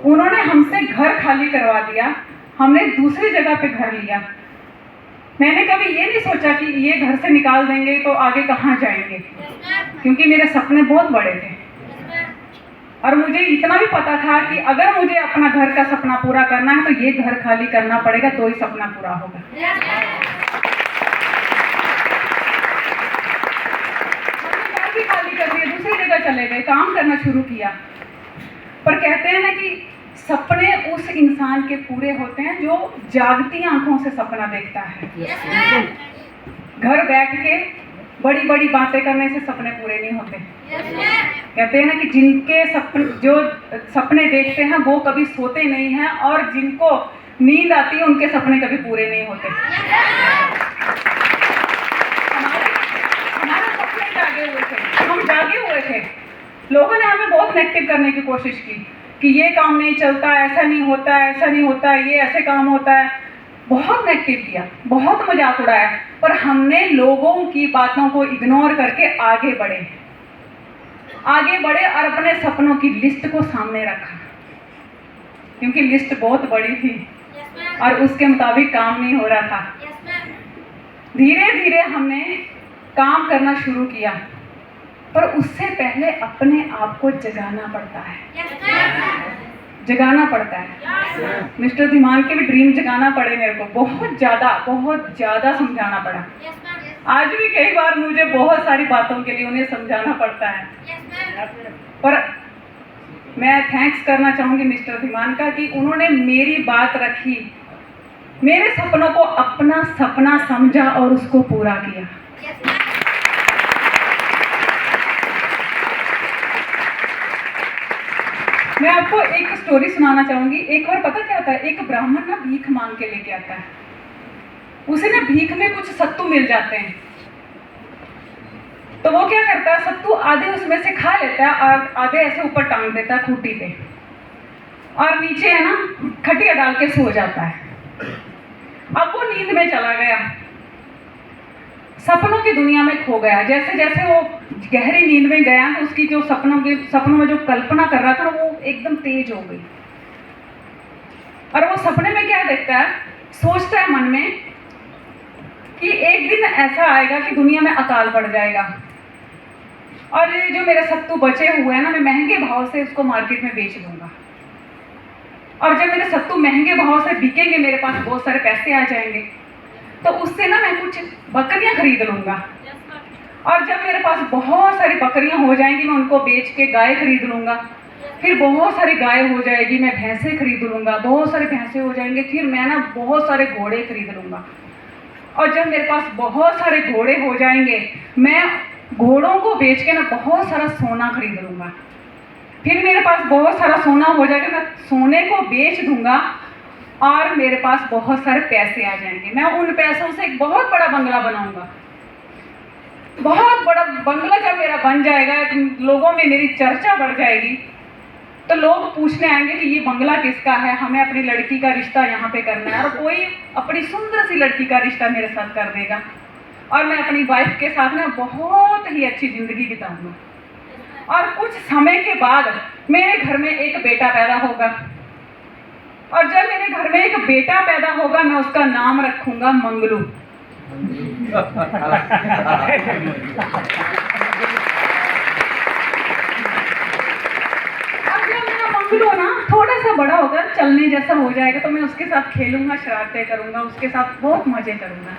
उन्होंने हमसे घर खाली करवा दिया, हमने दूसरी जगह पे घर लिया। मैंने कभी ये नहीं सोचा कि ये घर से निकाल देंगे तो आगे कहाँ जाएंगे, क्योंकि मेरे सपने बहुत बड़े थे और मुझे इतना भी पता था कि अगर मुझे अपना घर का सपना पूरा करना है तो ये घर खाली करना पड़ेगा, तो ही सपना पूरा होगा। हमने घर भी खाली कर दिया, दूसरी जगह चले गए, काम करना शुरू किया। पर कहते हैं ना कि सपने उस इंसान के पूरे होते हैं जो जागती आंखों से सपना देखता है। घर बैठ के बड़ी बड़ी बातें करने से सपने पूरे नहीं होते। कहते हैं ना कि जिनके सपने, जो सपने देखते हैं वो कभी सोते नहीं हैं, और जिनको नींद आती है उनके सपने कभी पूरे नहीं होते। हमारे सपने जागे हुए थे, हम जागे हुए थे। लोगों ने हमें बहुत नेगेटिव करने की कोशिश की कि ये काम नहीं चलता, ऐसा नहीं होता, ऐसा नहीं होता, ये ऐसे काम होता है। बहुत नेगेटिव किया, बहुत मजाक उड़ाया, पर हमने लोगों की बातों को इग्नोर करके आगे बढ़े और अपने सपनों की लिस्ट को सामने रखा, क्योंकि लिस्ट बहुत बड़ी थी और उसके मुताबिक काम नहीं हो रहा था। धीरे धीरे हमने काम करना शुरू किया, पर उससे पहले अपने आप को जगाना पड़ता है, जगाना पड़ता है। मिस्टर धीमान के भी ड्रीम जगाना पड़े मेरे को, बहुत ज़्यादा समझाना पड़ा। आज भी कई बार मुझे बहुत सारी बातों के लिए उन्हें समझाना पड़ता है, पर मैं थैंक्स करना चाहूँगी मिस्टर धीमान का कि उन्होंने मेरी बात रखी, मेरे सपनों को अपना सपना समझा और उसको पूरा किया। मैं आपको एक स्टोरी सुनाना चाहूंगी। एक बार पता क्या होता है, एक ब्राह्मण ना भीख मांग के लेके आता है। उसे ना भीख में कुछ सत्तू मिल जाते हैं, तो वो क्या करता है, सत्तू आधे उसमें से खा लेता है और आधे ऐसे ऊपर टांग देता है खूंटी पे, और नीचे है ना खटिया डाल के सो जाता है। अब वो नींद में चला गया, सपनों की दुनिया में खो गया। जैसे जैसे वो गहरी नींद में गया तो उसकी जो सपनों में जो कल्पना कर रहा था वो एकदम तेज हो गई, और वो सपने में क्या देखता है, सोचता है मन में कि एक दिन ऐसा आएगा कि दुनिया में अकाल पड़ जाएगा, और ये जो मेरे सत्तू बचे हुए हैं ना, मैं महंगे भाव से उसको मार्केट में बेच दूंगा, और जब मेरे सत्तू महंगे भाव से बिकेंगे, मेरे पास बहुत सारे पैसे आ जाएंगे, तो उससे ना मैं कुछ बकरियां खरीद लूंगा, और जब मेरे पास बहुत सारी बकरियां हो जाएंगी मैं उनको बेच के गाय खरीद लूंगा, फिर बहुत सारी गाय हो जाएगी मैं भैंसे खरीद लूंगा, बहुत सारे भैंसे हो जाएंगे फिर मैं ना बहुत सारे घोड़े खरीद लूंगा, और जब मेरे पास बहुत सारे घोड़े हो जाएंगे मैं घोड़ों को बेच के ना बहुत सारा सोना खरीद लूंगा, फिर मेरे पास बहुत सारा सोना हो जाएगा, मैं सोने को बेच दूंगा और मेरे पास बहुत सारे पैसे आ जाएंगे। मैं उन पैसों से एक बहुत बड़ा बंगला बनाऊंगा। बहुत बड़ा बंगला जब मेरा बन जाएगा, लोगों में मेरी चर्चा बढ़ जाएगी, तो लोग पूछने आएंगे कि ये बंगला किसका है, हमें अपनी लड़की का रिश्ता यहाँ पे करना है, और कोई अपनी सुंदर सी लड़की का रिश्ता मेरे साथ कर देगा, और मैं अपनी वाइफ के साथ ना बहुत ही अच्छी जिंदगी बिताऊंगा। और कुछ समय के बाद मेरे घर में एक बेटा पैदा होगा, और जब मेरे घर में एक बेटा पैदा होगा मैं उसका नाम रखूंगा मंगलू। और जब मेरा मंगलू ना थोड़ा सा बड़ा होगा, चलने जैसा हो जाएगा, तो मैं उसके साथ खेलूंगा, शरारतें करूंगा, उसके साथ बहुत मजे करूंगा।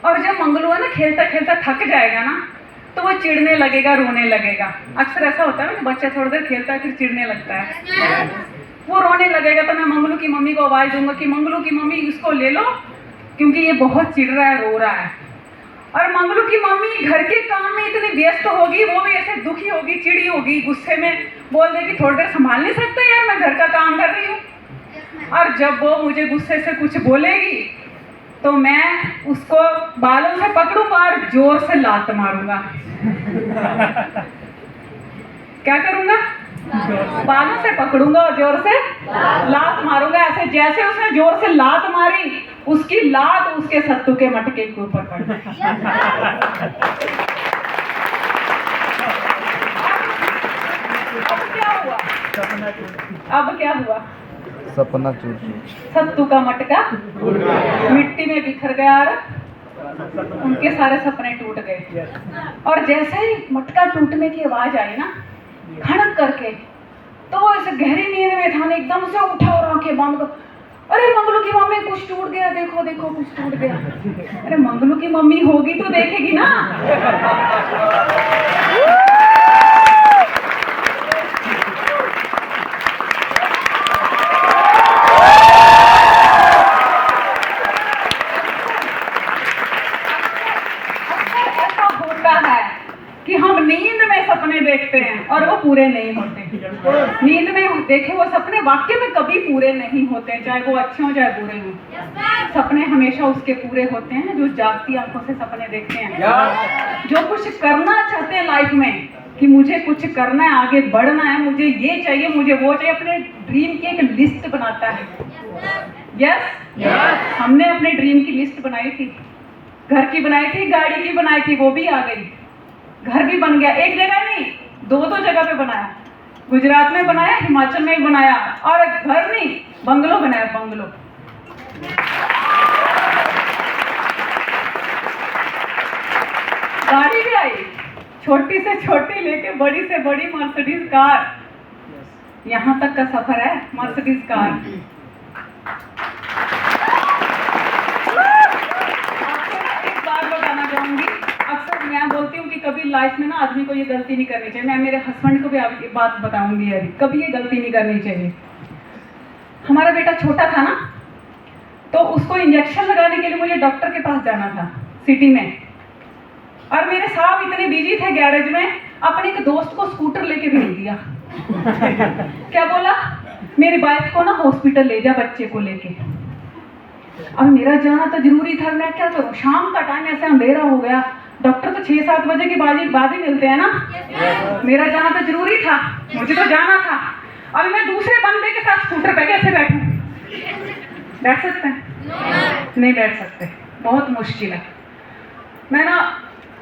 और जब मंगलू है ना खेलता खेलता थक जाएगा ना, तो वो चिढ़ने लगेगा, रोने लगेगा। अक्सर ऐसा होता है ना कि बच्चा थोड़ी देर खेलता है फिर चिढ़ने लगता है, वो रोने लगेगा, तो मैं मंगलू की मम्मी को आवाज़ दूंगा कि मंगलू की मम्मी इसको ले लो, क्योंकि ये बहुत चिढ़ रहा है, रो रहा है। और मंगलू की मम्मी घर के काम में इतनी व्यस्त होगी, वो भी ऐसे दुखी होगी, चिड़ी होगी, गुस्से में बोल देगी थोड़ी देर संभाल नहीं सकते यार, मैं घर का काम कर रही हूँ। और जब वो मुझे गुस्से से कुछ बोलेगी तो मैं उसको बालों से पकड़ूंगा और जोर से लात मारूंगा। क्या करूंगा? बालों से पकड़ूंगा और जोर से लात मारूंगा। ऐसे जैसे उसने जोर से लात मारी, उसकी लात उसके सत्तू के मटके के ऊपर पड़ गई। अब क्या हुआ? अब क्या हुआ? सपना टूट सत्तू का मटका मिट्टी में बिखर गया और उनके सारे सपने टूट गए। और जैसे ही मटका टूटने की आवाज आई ना, खड़क करके, तो वो ऐसे गहरी नींद में था ना, एकदम से उठा और आंखें बंद कर, अरे मंगलू की मम्मी कुछ टूट गया, देखो देखो कुछ टूट गया। अरे मंगलू की मम्मी होगी तो देखेगी ना। ऐसा होता है कि हम नींद में सपने देखते हैं और वो पूरे नहीं होते। नींद में देखे वो सपने वाकई में कभी पूरे नहीं होते, चाहे वो अच्छे हो चाहे बुरे हों। सपने हमेशा उसके पूरे होते हैं जो जागती आंखों से सपने देखते हैं। जो कुछ करना चाहते हैं लाइफ में, कि मुझे कुछ करना है, आगे बढ़ना है, मुझे ये चाहिए, मुझे वो चाहिए, अपने ड्रीम की एक लिस्ट बनाता है। यस, हमने अपने ड्रीम की लिस्ट बनाई थी, घर की बनाई थी, गाड़ी की बनाई थी, वो भी आ गई। घर भी बन गया, एक जगह नहीं, दो जगह पे बनाया। गुजरात में बनाया, हिमाचल में भी बनाया, और घर नहीं, बंगलो बनाया, बंगलो। गाड़ी भी आई, छोटी से छोटी लेके बड़ी से बड़ी मर्सिडीज कार। यहाँ तक का सफर है मर्सिडीज कार। एक बात बताना चाहूंगी, अक्सर मैं बोलती हूँ कि कभी लाइफ में ना आदमी को ये गलती नहीं करनी चाहिए। मैं मेरे हस्बैंड को भी ये बात बताऊंगी, अभी कभी ये गलती नहीं करनी चाहिए। हमारा बेटा छोटा था ना, तो उसको इंजेक्शन लगाने के लिए मुझे डॉक्टर के पास जाना था सिटी में, और मेरे साहब इतने बिजी थे गैरेज में, अपने एक दोस्त को स्कूटर लेके भेज दिया। क्या बोला, मेरी वाइफ को ना हॉस्पिटल ले जा बच्चे को लेके। अब मेरा जाना तो जरूरी था, मैं क्या करूं, शाम का टाइम ऐसे अंधेरा हो गया, डॉक्टर तो 6-7 बजे के बाद ही मिलते हैं ना। मेरा जाना तो जरूरी था, मुझे तो जाना था। अभी मैं दूसरे बंदे के साथ स्कूटर पे कैसे बैठूं? बैठ सकते हैं? नहीं बैठ सकते, बहुत मुश्किल है। मैं ना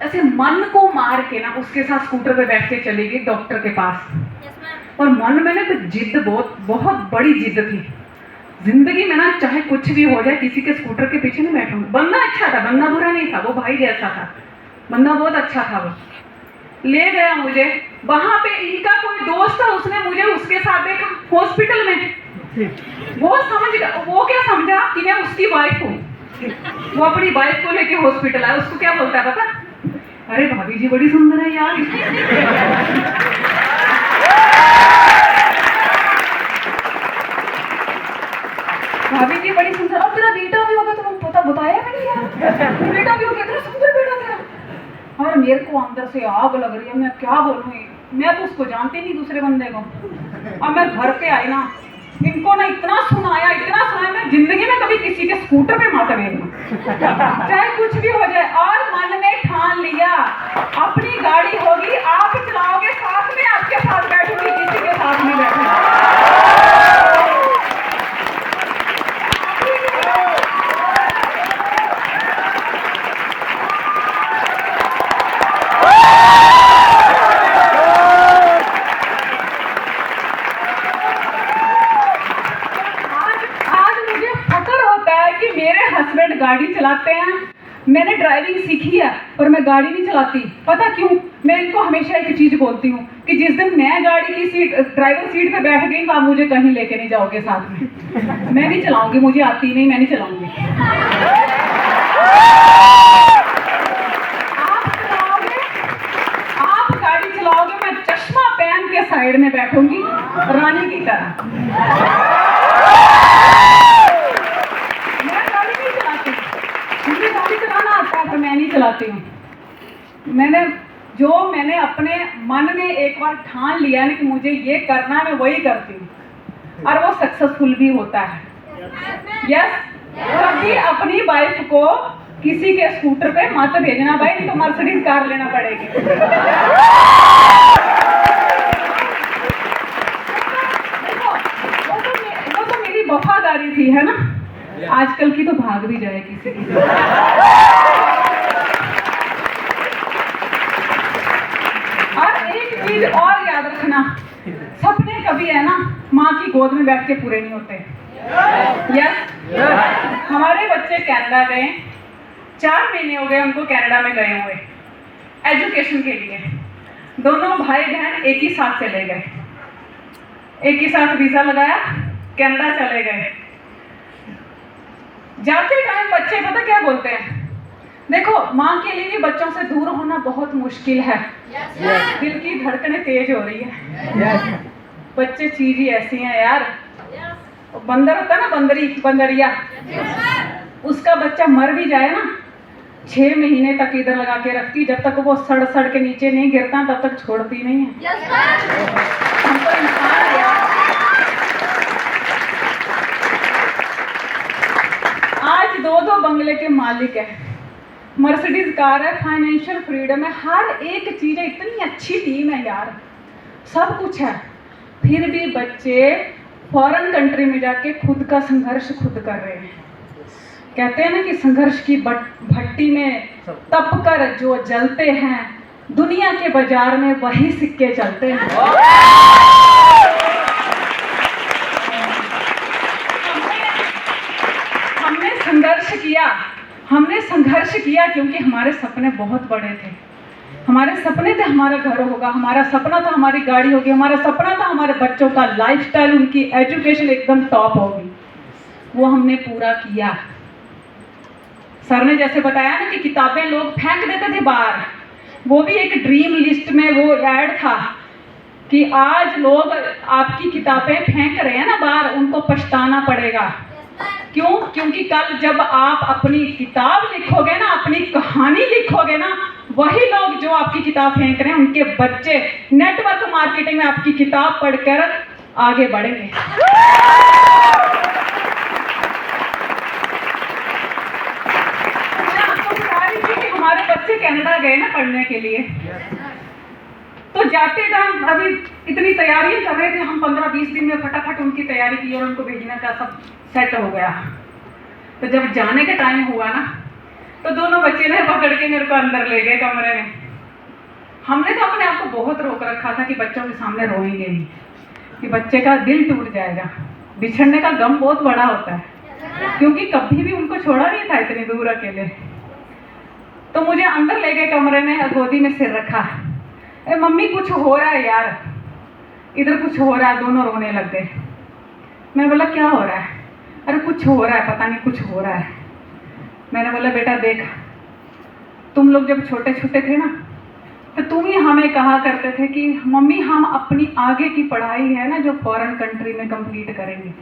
ऐसे मन को मार के ना उसके साथ स्कूटर पे बैठ के चली गई डॉक्टर के पास। और मन में ना कुछ जिद, बहुत बड़ी जिद थी जिंदगी में ना, चाहे कुछ भी हो जाए किसी के स्कूटर के पीछे नहीं बैठूंगी। बंदा अच्छा था, बंदा बुरा नहीं था, वो भाई जैसा था, बंदा बहुत अच्छा था। वो ले गया मुझे, वहां पे इनका कोई दोस्त था, उसने मुझे उसके साथ देखा हॉस्पिटल में। वो क्या समझा कि मैं उसकी वाइफ हूँ। वो अपनी वाइफ को लेके हॉस्पिटल आया। उसको क्या बोलता है पता? अरे भाभी जी बड़ी सुंदर है यार। भाभी जी बड़ी सुंदर, और तेरा बेटा भी होगा, तो पता बताया मैंने यार, बेटा भी होगा, तेरा सुंदर बेटा तेरा। और मेरे को अंदर से आग लग रही है, मैं क्या बोलूँ, मैं तो उसको जानती नहीं दूसरे बंदे को। और मैं घर पे आई ना, इनको ना इतना सुनाया, मैं जिंदगी में कभी किसी के स्कूटर पे मत बैठना, चाहे कुछ भी हो जाए। और मन में ठान लिया, अपनी गाड़ी होगी, आप चलाओगे, साथ में आपके साथ बैठूंगी, किसी के साथ नहीं बैठूंगी। हस्बैंड गाड़ी चलाते हैं, मैंने ड्राइविंग सीखी है पर मैं गाड़ी नहीं चलाती। पता क्यों? मैं इनको हमेशा एक चीज बोलती हूँ कि जिस दिन मैं गाड़ी की सीट, ड्राइवर सीट पे बैठ गई, तो आप मुझे कहीं लेके नहीं जाओगे साथ में। मैं नहीं चलाऊंगी, मुझे आती नहीं, मैं नहीं चलाऊंगी। आप गाड़ी चलाओगे, मैं चश्मा पहन के साइड में बैठूंगी रानी की तरह। मैं नहीं चलाती हूँ। मैंने अपने मन में एक बार ठान लिया है कि मुझे ये करना है, मैं वही करती हूँ, और वो सक्सेसफुल भी होता है। यस, कभी अपनी वाइफ को किसी के स्कूटर पे मत भेजना भाई, नहीं तो मर्सिडीज कार लेना पड़ेगी। वो तो मेरी वफादारी थी, है ना। आजकल की तो भाग भी जाए किसी की। और एक चीज और याद रखना, सपने कभी है ना माँ की गोद में बैठ के पूरे नहीं होते। यस, हमारे बच्चे कनाडा गए, 4 महीने हो गए उनको कनाडा में गए हुए एजुकेशन के लिए। दोनों भाई बहन एक ही साथ चले गए, एक ही साथ वीजा लगाया, कनाडा चले गए। जाते टाइम बच्चे पता क्या बोलते हैं, देखो माँ के लिए भी बच्चों से दूर होना बहुत मुश्किल है। दिल की धड़कनें तेज हो रही है। बच्चे चीज ही ऐसी हैं यार। बंदर होता है ना, बंदरिया, उसका बच्चा मर भी जाए ना 6 महीने तक इधर लगा के रखती, जब तक वो सड़ सड़ के नीचे नहीं गिरता तब तक छोड़ती नहीं है। हम तो इंसान यार। आज 2-2 बंगले के मालिक है, मर्सिडीज कार है, फाइनेंशियल फ्रीडम है, हर एक चीज है, इतनी अच्छी टीम है यार, सब कुछ है। फिर भी बच्चे फॉरेन कंट्री में जाके खुद का संघर्ष खुद कर रहे हैं। कहते हैं ना कि संघर्ष की भट्टी में तप कर जो जलते हैं, दुनिया के बाजार में वही सिक्के चलते हैं। हमने संघर्ष किया क्योंकि हमारे सपने बहुत बड़े थे। हमारे सपने थे हमारा घर होगा, हमारा सपना था हमारी गाड़ी होगी, हमारा सपना था हमारे बच्चों का लाइफस्टाइल, उनकी एजुकेशन एकदम टॉप होगी। वो हमने पूरा किया। सर ने जैसे बताया ना कि किताबें लोग फेंक देते थे बाहर, वो भी एक ड्रीम लिस्ट में वो ऐड था कि आज लोग आपकी किताबें फेंक रहे हैं ना बाहर, उनको पछताना पड़ेगा। क्यों? क्योंकि कल जब आप अपनी किताब लिखोगे ना, अपनी कहानी लिखोगे ना, वही लोग जो आपकी किताब फेंक रहे हैं, उनके बच्चे नेटवर्क मार्केटिंग में आपकी किताब पढ़कर आगे बढ़ेंगे। हमारे बच्चे कनाडा गए ना पढ़ने के लिए, तो जाते टाइम अभी इतनी तैयारियां कर रहे थे हम, 15-20 दिन में फटाफट उनकी तैयारी की और उनको भेजने का सब सेट हो गया। तो जब जाने का टाइम हुआ ना, तो दोनों बच्चे ने पकड़ के मेरे को अंदर ले गए कमरे में। हमने तो अपने आप को बहुत रोक रखा था कि बच्चों के सामने रोएंगे नहीं, कि बच्चे का दिल टूट जाएगा। बिछड़ने का गम बहुत बड़ा होता है, क्योंकि कभी भी उनको छोड़ा नहीं था इतनी दूर अकेले। तो मुझे अंदर ले गए कमरे में, गोदी में सिर रखा, मम्मी कुछ हो रहा है यार, इधर कुछ हो रहा है। दोनों रोने लग गए। मैं बोला क्या हो रहा है? अरे कुछ हो रहा है, पता नहीं कुछ हो रहा है। मैंने बोला बेटा देख, तुम लोग जब छोटे छोटे थे ना, तो तुम ही हमें कहा करते थे कि मम्मी हम अपनी आगे की पढ़ाई है ना जो फॉरेन कंट्री में कंप्लीट करेंगे।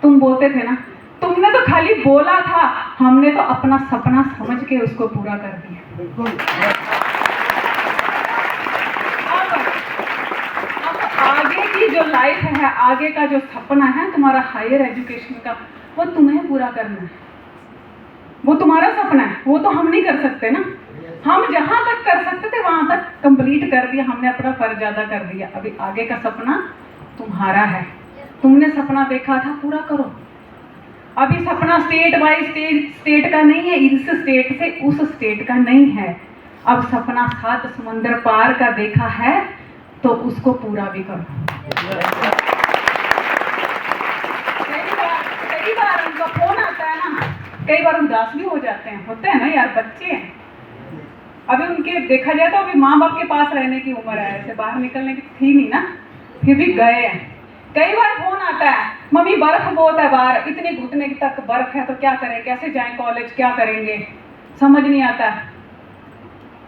तुम बोलते थे ना, तुमने तो खाली बोला था, हमने तो अपना सपना समझ के उसको पूरा कर दिया। आगे की जो लाइफ है, आगे का जो सपना है तुम्हारा हायर एजुकेशन का, वो तुम्हें पूरा करना है। वो तुम्हारा सपना है, वो तो हम नहीं कर सकते ना। हम जहां तक कर सकते थे वहां तक कंप्लीट कर दिया, हमने अपना फर्ज अदा कर दिया। अभी आगे का सपना तुम्हारा है, तुमने सपना देखा था, पूरा करो। अभी सपना स्टेट बाय स्टेट का नहीं है, इस स्टेट से उस स्टेट का नहीं है। अब सपना 7 समुंदर पार का देखा है, तो उसको पूरा भी करो। कई बार उनका फोन आता है ना, कई बार उदास भी हो जाते हैं, होते हैं ना यार, बच्चे हैं। अभी उनके देखा जाए तो अभी माँ बाप के पास रहने की उम्र है, ऐसे बाहर निकलने की थी नहीं ना, फिर भी गए हैं। कई बार फोन आता है, मम्मी बर्फ बहुत है बाहर, इतने घुटने तक बर्फ है, तो क्या करें, कैसे जाएं कॉलेज, क्या करेंगे, समझ नहीं आता।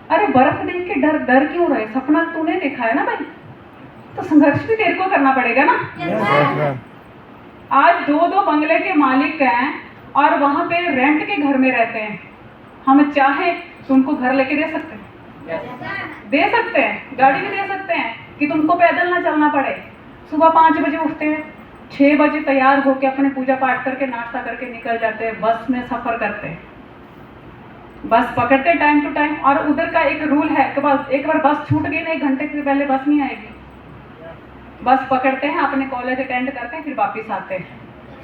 अरे बर्फ देख के डर क्यों रहे? सपना तूने देखा है ना भाई, तो संघर्ष भी तेरे को करना पड़ेगा ना। आज 2-2 बंगले के मालिक हैं और वहां पे रेंट के घर में रहते हैं। हम चाहे तो उनको घर लेके दे सकते हैं, दे सकते हैं, गाड़ी भी दे सकते हैं कि तुमको पैदल ना चलना पड़े। सुबह 5 बजे उठते हैं, 6 बजे तैयार होकर अपने पूजा पाठ करके नाश्ता करके निकल जाते हैं, बस में सफर करते हैं, बस पकड़ते टाइम टू टाइम। और उधर का एक रूल है कि एक बार बस छूट गई ना, 1 घंटे से पहले बस नहीं आएगी। बस पकड़ते हैं, अपने कॉलेज अटेंड करते हैं, फिर वापस आते हैं।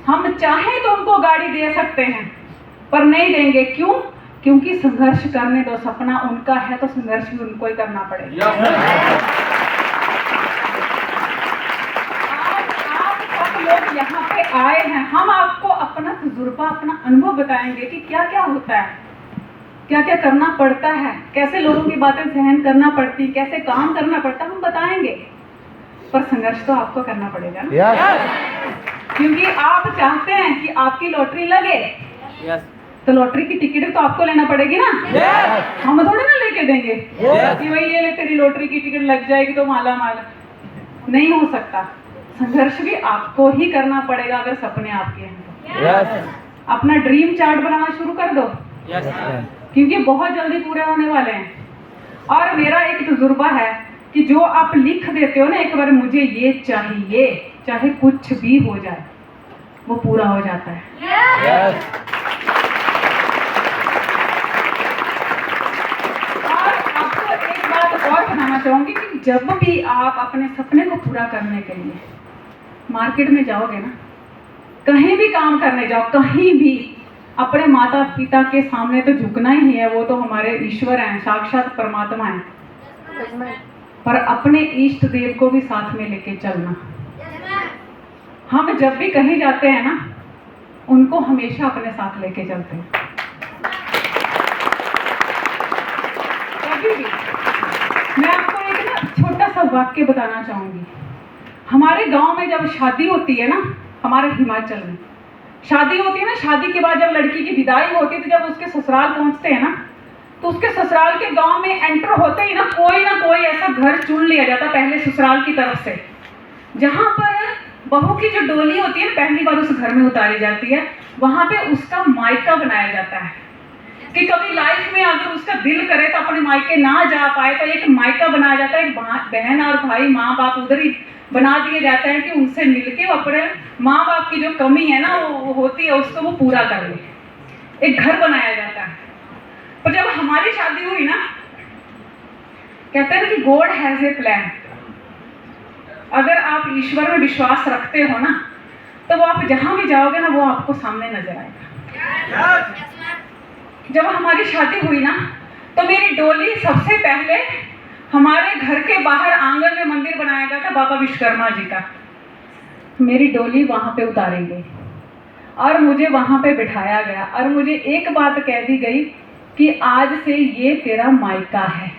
हम चाहें तो उनको गाड़ी दे सकते हैं, पर नहीं देंगे। क्यों? क्योंकि संघर्ष करने दो, सपना उनका है तो संघर्ष भी उनको ही करना पड़ेगा। यहाँ पे आए हैं, हम आपको अपना तजुर्बा, अपना अनुभव बताएंगे कि क्या क्या होता है, क्या क्या करना पड़ता है, कैसे लोगों की बातें सहन करना पड़ती, कैसे काम करना पड़ता, हम बताएंगे। पर संघर्ष तो आपको करना पड़ेगा ना, क्योंकि आप चाहते हैं कि आपकी लॉटरी लगे, तो लॉटरी की टिकट तो आपको लेना पड़ेगी ना। हम थोड़े ना लेके देंगे कि भाई ये ले तेरी लॉटरी की टिकट लग जाएगी तो माला माला, नहीं हो सकता। संघर्ष भी आपको ही करना पड़ेगा अगर सपने आपके हैं तो। अपना ड्रीम चार्ट बनाना शुरू कर दो, क्योंकि बहुत जल्दी पूरे होने वाले हैं। और मेरा एक तजुर्बा है कि जो आप लिख देते हो ना एक बार, मुझे ये चाहिए, चाहे कुछ भी हो जाए, वो पूरा हो जाता है। और आपको एक बात और बताना चाहूंगी कि जब भी आप अपने सपने को पूरा करने के लिए मार्केट में जाओगे ना, कहीं भी काम करने जाओ, कहीं भी, अपने माता पिता के सामने तो झुकना ही है, वो तो हमारे ईश्वर हैं, साक्षात परमात्मा हैं, पर अपने इष्ट देव को भी साथ में लेके चलना। हम जब भी कहीं जाते हैं ना, उनको हमेशा अपने साथ लेके चलते हैं, कभी भी। मैं आपको एक ना छोटा सा वाक्य बताना चाहूंगी। हमारे गांव में जब शादी होती है ना, हमारे हिमाचल में शादी होती है ना, शादी के बाद जब लड़की की विदाई होती है, तो जब उसके ससुराल पहुंचते हैं ना, तो उसके ससुराल के गांव में एंटर होते ही ना कोई ऐसा घर चुन लिया जाता पहले ससुराल की तरफ से, जहां पर बहू की जो डोली होती है ना, पहली बार उस घर में उतारी जाती है, वहां पे उसका मायका बनाया जाता है कि कभी लाइफ में अगर उसका दिल करे तो अपने मायके ना जा पाए तो एक मायका बनाया जाता है। एक बहन और भाई, माँ बाप उधर ही बना दिए जाते हैं कि उनसे मिलके वो अपने माँ बाप की जो कमी है ना वो होती है, उसको वो पूरा कर ले। एक घर बनाया जाता है। पर जब हमारी शादी हुई ना, कहते हैं ना कि गॉड हैज ए प्लान। अगर आप ईश्वर में विश्वास रखते हो ना, तो वो आप जहां भी जाओगे ना, वो आपको सामने नजर आएगा। जब हमारी शादी हुई ना, तो मेरी डोली सबसे पहले हमारे घर के बाहर आंगन में मंदिर बनाया गया था बाबा विश्वकर्मा जी का। मेरी डोली वहां पे उतारी गई और मुझे वहां पे बिठाया गया, और मुझे एक बात कह दी गई कि आज से ये तेरा मायका है,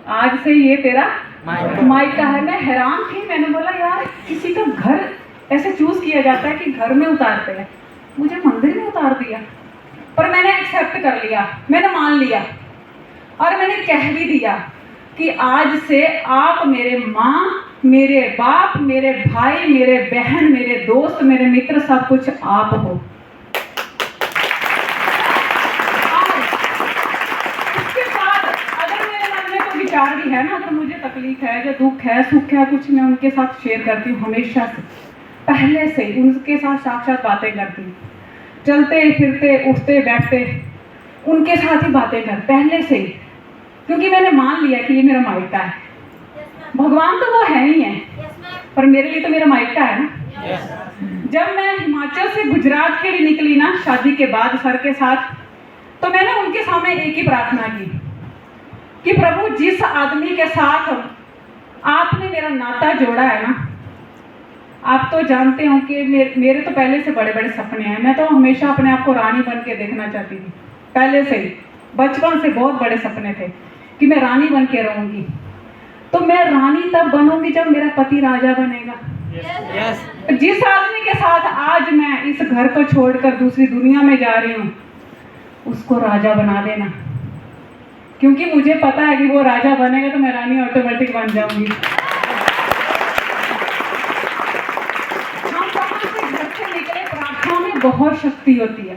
आज से ये तेरा मायका है। मैं हैरान थी, मैंने बोला यार किसी का घर ऐसे चूज किया जाता है कि घर में उतारते हैं, मुझे मंदिर में उतार दिया। पर मैंने एक्सेप्ट कर लिया, मैंने मान लिया, और मैंने कह भी दिया कि आज से आप मेरे माँ, मेरे बाप, मेरे भाई, मेरे बहन, मेरे दोस्त, मेरे मित्र, सब कुछ आप हो। उसके बाद अगर मेरे मन में कोई विचार भी है ना, अगर मुझे तकलीफ है या दुख है, सुख है, कुछ मैं उनके साथ शेयर करती हूँ, हमेशा से, पहले से ही उनके साथ साक्षात बातें करती हूँ। चलते फिरते उठते बैठते उनके साथ ही बातें कर, पहले से ही, क्योंकि मैंने मान लिया कि ये मेरा मायका है। भगवान तो वो है ही है, पर मेरे लिए तो मेरा मायका है ना। जब मैं हिमाचल से गुजरात के लिए निकली ना शादी के बाद सर के साथ, तो मैंने उनके सामने एक ही प्रार्थना की कि प्रभु जिस आदमी के साथ आपने मेरा नाता जोड़ा है ना, आप तो जानते हो कि मेरे तो पहले से बड़े बड़े सपने हैं। मैं तो हमेशा अपने आप को रानी बन के देखना चाहती थी, पहले से ही, बचपन से बहुत बड़े सपने थे कि मैं रानी बन के रहूंगी। तो मैं रानी तब बनूंगी जब मेरा पति राजा बनेगा। जिस आदमी के साथ आज मैं इस घर को छोड़कर दूसरी दुनिया में जा रही हूँ, उसको राजा बना देना, क्योंकि मुझे पता है कि वो राजा बनेगा तो मैं रानी ऑटोमेटिक बन जाऊंगी। प्रार्थना में बहुत शक्ति होती है।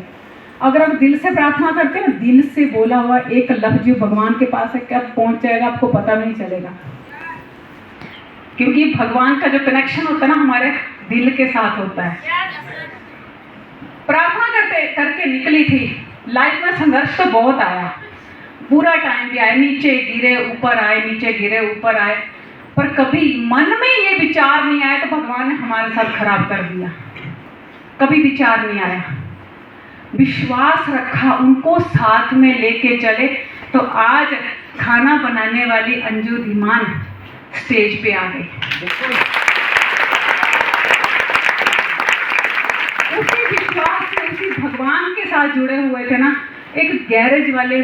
अगर आप दिल से प्रार्थना करते हैं ना, दिल से बोला हुआ एक लफ्ज भगवान के पास है, कब पहुंच जाएगा आपको पता नहीं चलेगा, क्योंकि भगवान का जो कनेक्शन होता है ना हमारे दिल के साथ होता है। प्रार्थना करके निकली थी। लाइफ में संघर्ष तो बहुत आया, बुरा टाइम भी आया, नीचे गिरे ऊपर आए, नीचे गिरे ऊपर आए, पर कभी मन में ये विचार नहीं आया तो भगवान ने हमारे साथ खराब कर दिया। कभी विचार नहीं आया, विश्वास रखा, उनको साथ में लेके चले, तो आज खाना बनाने वाली अंजू धीमान स्टेज पे आ गई। भगवान के साथ जुड़े हुए थे ना, एक गैरेज वाले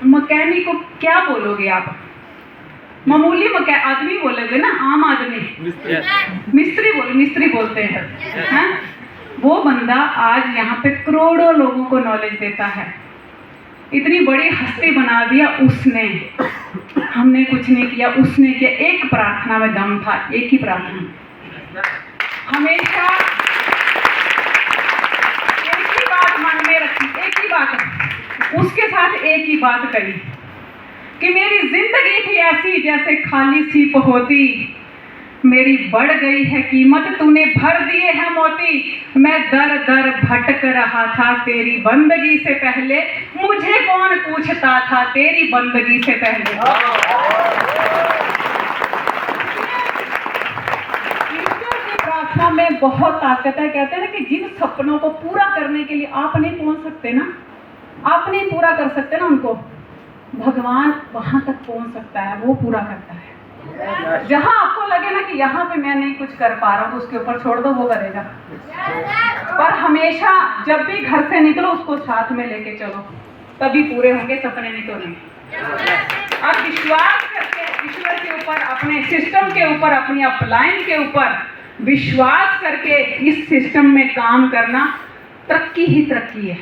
मैकेनिक को क्या बोलोगे आप? मामूली आदमी बोलोगे ना, आम आदमी, मिस्त्री बोलते हैं। वो बंदा आज यहाँ पे करोड़ों लोगों को नॉलेज देता है। इतनी बड़ी हस्ती बना दिया उसने, हमने कुछ नहीं किया, उसने किया। एक प्रार्थना में दम था, एक ही प्रार्थना, हमेशा एक ही बात मन में रखी, एक ही बात, उसके साथ एक ही बात करी कि मेरी जिंदगी थी ऐसी जैसे खाली सी होती, मेरी बढ़ गई है कीमत, तूने भर दिए हैं मोती, मैं दर दर भटक रहा था तेरी बंदगी से पहले, मुझे कौन पूछता था तेरी बंदगी से पहले। ईश्वर की प्रार्थना में बहुत ताकत है। कहते हैं ना कि जिन सपनों को पूरा करने के लिए आप नहीं पहुंच सकते ना, आप नहीं पूरा कर सकते ना उनको, भगवान वहां तक पहुंच सकता है, वो पूरा करता है। जहां आपको लगे ना कि यहाँ पे मैं नहीं कुछ कर पा रहा हूँ, तो उसके ऊपर छोड़ दो, वो करेगा। पर हमेशा जब भी घर से निकलो उसको साथ में लेके चलो, तभी पूरे होंगे सपने, नहीं तो नहीं। और विश्वास करके ईश्वर के ऊपर, अपने सिस्टम के ऊपर, अपनी अपलाइन के ऊपर विश्वास करके इस सिस्टम में काम करना, तरक्की ही तरक्की है।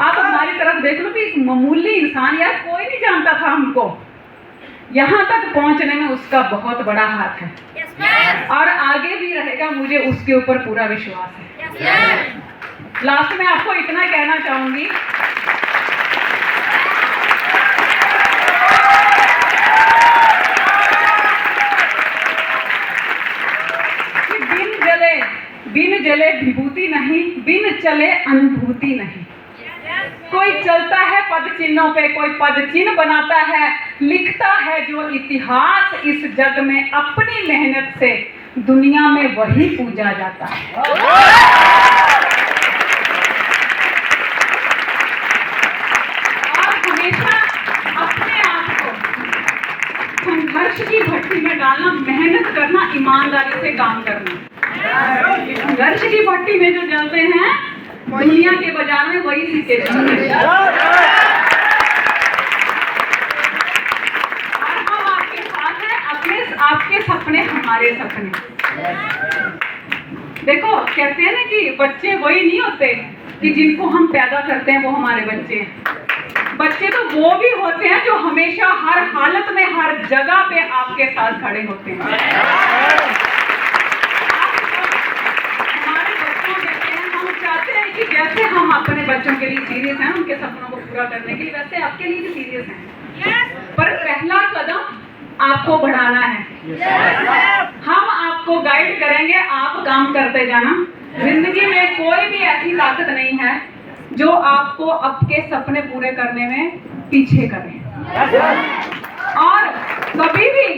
आप हमारी तरफ देख लो कि मामूली इंसान, यार कोई नहीं जानता था हमको, यहाँ तक पहुँचने में उसका बहुत बड़ा हाथ है और आगे भी रहेगा, मुझे उसके ऊपर पूरा विश्वास है। लास्ट में आपको इतना कहना चाहूंगी कि बिन जले विभूति नहीं, बिन चले अनुभूति नहीं। कोई चलता है पद चिन्हों पे, कोई पद चिन्ह बनाता है, लिखता है जो इतिहास इस जग में अपनी मेहनत से, दुनिया में वही पूजा जाता है। और हमेशा अपने आप को संघर्ष की भट्टी में डालना, मेहनत करना, ईमानदारी से काम करना। संघर्ष की भट्टी में जो जलते हैं दुनिया के बाजार में, वही सीखे जाते हैं। और हम आपके साथ हैं, अपने आपके सपने हमारे सपने। देखो कहते हैं ना कि बच्चे वही नहीं होते कि जिनको हम पैदा करते हैं वो हमारे बच्चे हैं। बच्चे तो वो भी होते हैं जो हमेशा हर हालत में, हर जगह पे आपके साथ खड़े होते हैं। कि जैसे हम अपने बच्चों के लिए सीरियस हैं, उनके सपनों को पूरा करने के लिए, वैसे आपके लिए भी सीरियस हैं। पर पहला कदम आपको बढ़ाना है। हम आपको गाइड करेंगे, आप काम करते जाना। जिंदगी में कोई भी ऐसी ताकत नहीं है जो आपको आपके सपने पूरे करने में पीछे करे। और कभी भी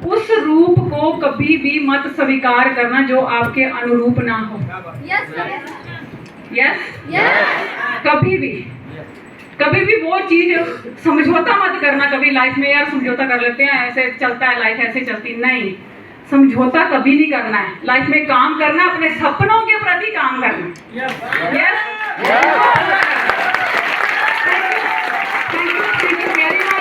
उस रूप को कभी भी मत स्वीकार करना जो आपके अनुरूप ना हो। यस, कभी भी वो चीज समझौता मत करना। कभी लाइफ में यार समझौता कर लेते हैं, ऐसे चलता है लाइफ, ऐसे चलती नहीं। समझौता कभी नहीं करना है। लाइफ में काम करना, अपने सपनों के प्रति काम करना। Yes, thank you very much.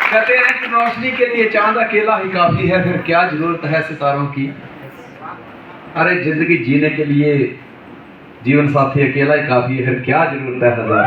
कहते हैं कि रोशनी के लिए चांद अकेला ही काफी है, फिर क्या जरूरत है सितारों की। अरे जिंदगी जीने के लिए जीवन साथी अकेला ही काफी है, फिर क्या जरूरत है हजारों।